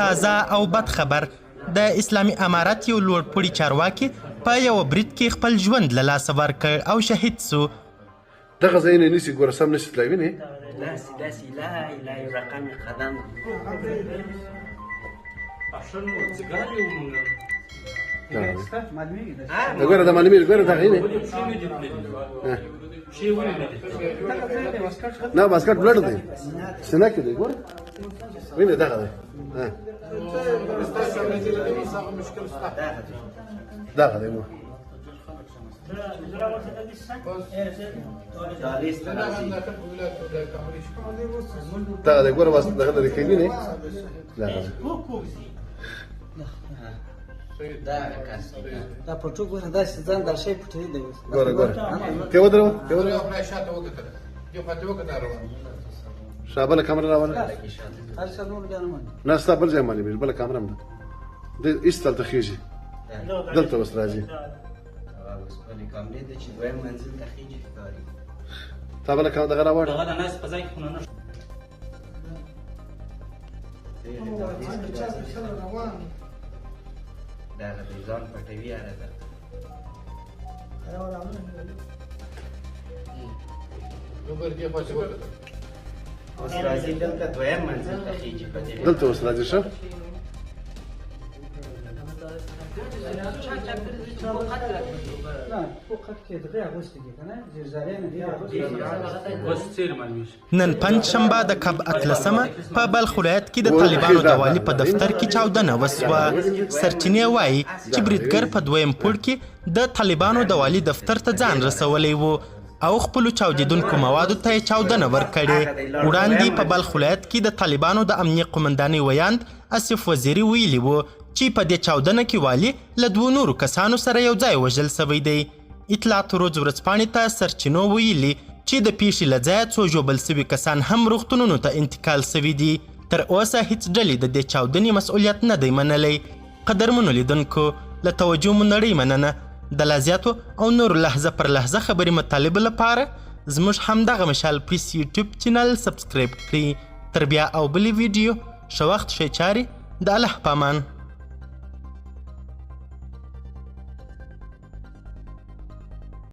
تازه او بد خبر د اسلامي امارت یو لوړپوړي چارواکي په یوه برید کې خپل ژوند له لاسه ورکړ او شهید سو. دغه ځایونه نیسي ګوره سم نشي تلای وینې داسې لا اله یو رقم قدم ګوره د معلومې ګوره دغه یې نه باسکټ بلډ دی سینه کې دی ګوره وینې دغه دی دغه دی دغه دی ګوره بس دغه لرې کوي وینې دغه دی دا پټو ګوره داسې ځان دا شی پټوي دی ګوره ګوره کې ودرو کې ودرو شابه له کامره راوړه هر څه نور بیا نه مانی نه ستا بل ځای معلومېږي بله کامره هم ده د ایست هلته خېږي دلته اوس راځي تا بله دغه راوړه اوس راځي دلته دویم منزل ته خېږي په دې دلته اوس راځي ښه نن پنجشنبه د کب 18 په بلخ ولایت کې د طالبانو د والي په دفتر کې چاودنه وسوه. سرچینې وایي چې بریدګر په دویم پوړ کې د طالبانو د والي دفتر ته ځان رسولی و او خپلو چاودیدونکو موادو ته یې چاودنه ورکړې. وړاندې په بلخ ولایت کې د طالبانو د امنیه قمندانۍ ویاند اسف وزیري ویلي و چې په دې چاودنه کې والي له 2 نورو کسانو سره یو ځای وژل سوی دی. اطلاعات روز ورځپاڼې ته سرچینو ویلي چې د پیښې له ځایه څو ژوبل سوي کسان هم روغتونونو ته انتقال سوي دي. تر اوسه هیڅ ډلې د دې چاودنې مسؤلیت نه دی منلی. قدرمنو لیدونکو له توجه مو نړۍ مننه. د لا زیاتو او نورو لحظه پر لحظه خبري مطالبو لپاره زموږ همدغه مشال پلیس یوټیوب چینل سبسکرایب کړئ. تر بیا او بلې ویډیو ښه وخت ښې چارې د الله په امان.